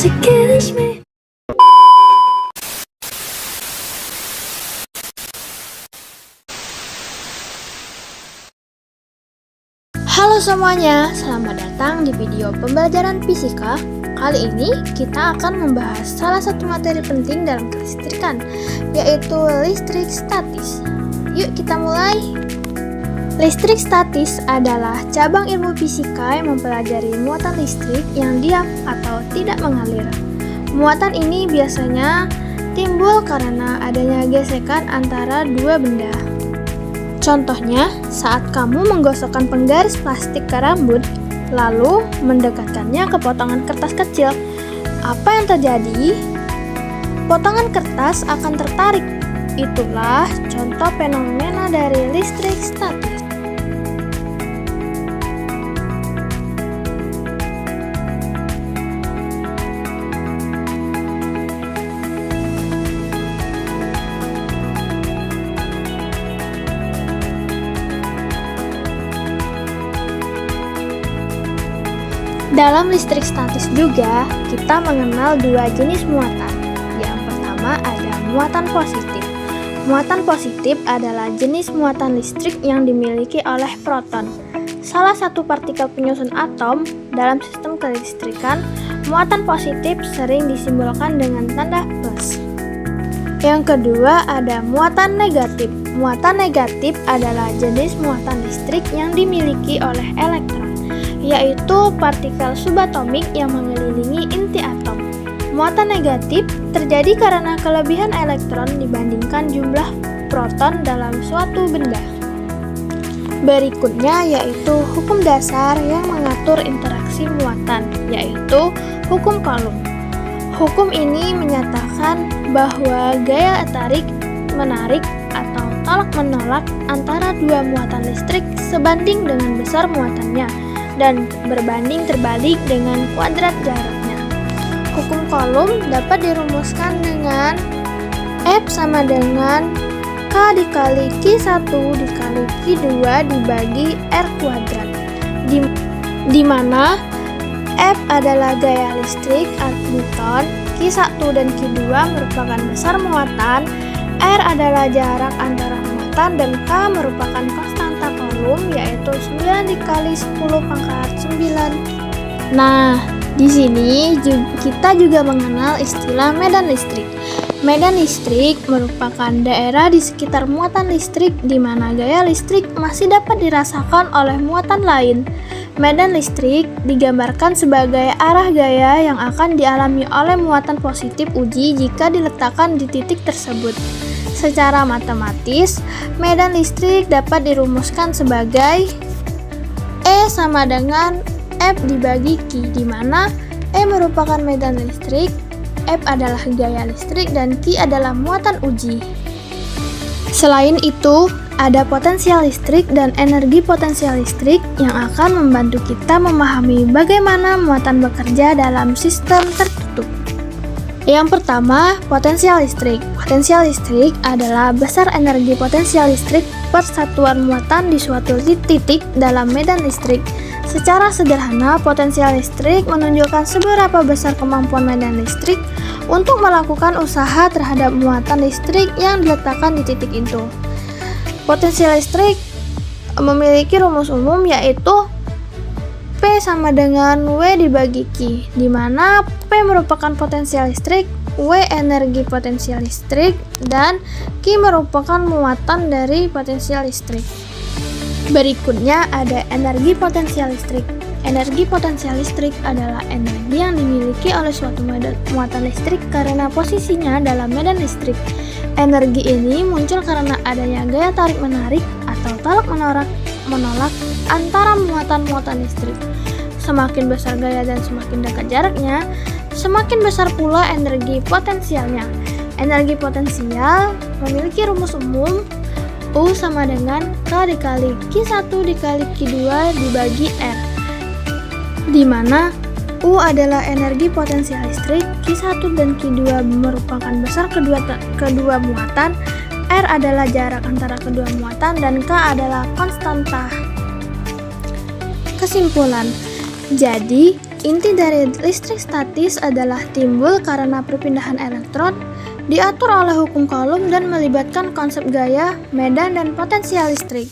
to kiss me. Halo semuanya, selamat datang di video pembelajaran fisika. Kali ini kita akan membahas salah satu materi penting dalam kelistrikan, yaitu listrik statis. Yuk kita mulai. Listrik statis adalah cabang ilmu fisika yang mempelajari muatan listrik yang diam atau tidak mengalir. Muatan ini biasanya timbul karena adanya gesekan antara dua benda. Contohnya, saat kamu menggosokkan penggaris plastik ke rambut, lalu mendekatkannya ke potongan kertas kecil, apa yang terjadi? Potongan kertas akan tertarik. Itulah contoh fenomena dari listrik statis. Dalam listrik statis juga, kita mengenal dua jenis muatan. Yang pertama ada muatan positif. Muatan positif adalah jenis muatan listrik yang dimiliki oleh proton. Salah satu partikel penyusun atom dalam sistem kelistrikan, muatan positif sering disimbolkan dengan tanda plus. Yang kedua ada muatan negatif. Muatan negatif adalah jenis muatan listrik yang dimiliki oleh elektron, yaitu partikel subatomik yang mengelilingi inti atom. Muatan negatif terjadi karena kelebihan elektron dibandingkan jumlah proton dalam suatu benda. Berikutnya yaitu hukum dasar yang mengatur interaksi muatan, yaitu hukum Coulomb. Hukum ini menyatakan bahwa gaya tarik-menarik atau tolak-menolak antara dua muatan listrik sebanding dengan besar muatannya dan berbanding terbalik dengan kuadrat jaraknya. Hukum Coulomb dapat dirumuskan dengan F sama dengan K dikali Q1 dikali Q2 dibagi R kuadrat, di mana F adalah gaya listrik Newton, Q1 dan Q2 merupakan besar muatan, R adalah jarak antara muatan, dan K merupakan konstanta Coulomb, yaitu 9 dikali 10 pangkat 9. Nah, di sini kita juga mengenal istilah medan listrik. Medan listrik merupakan daerah di sekitar muatan listrik di mana gaya listrik masih dapat dirasakan oleh muatan lain. Medan listrik digambarkan sebagai arah gaya yang akan dialami oleh muatan positif uji jika diletakkan di titik tersebut. Secara matematis, medan listrik dapat dirumuskan sebagai E sama dengan F dibagi Q, di mana E merupakan medan listrik, F adalah gaya listrik, dan Q adalah muatan uji. Selain itu, ada potensial listrik dan energi potensial listrik yang akan membantu kita memahami bagaimana muatan bekerja dalam sistem tertutup. Yang pertama, potensial listrik. Potensial listrik adalah besar energi potensial listrik per satuan muatan di suatu titik dalam medan listrik. Secara sederhana, potensial listrik menunjukkan seberapa besar kemampuan medan listrik untuk melakukan usaha terhadap muatan listrik yang diletakkan di titik itu. Potensial listrik memiliki rumus umum yaitu P sama dengan W dibagi Q, di mana P merupakan potensial listrik, W energi potensial listrik, dan Q merupakan muatan dari potensial listrik. Berikutnya ada energi potensial listrik. Energi potensial listrik adalah energi yang dimiliki oleh suatu muatan listrik karena posisinya dalam medan listrik. Energi ini muncul karena adanya gaya tarik-menarik atau tolak-menolak antara muatan-muatan listrik. Semakin besar gaya dan semakin dekat jaraknya, semakin besar pula energi potensialnya. Energi potensial memiliki rumus umum U sama dengan K dikali Q1 dikali Q2 dibagi R, di mana U adalah energi potensial listrik, Q1 dan Q2 merupakan besar kedua muatan, R adalah jarak antara kedua muatan, dan K adalah konstanta. Kesimpulan, jadi Inti dari listrik statis adalah timbul karena perpindahan elektron, diatur oleh hukum Coulomb dan melibatkan konsep gaya, medan, dan potensial listrik.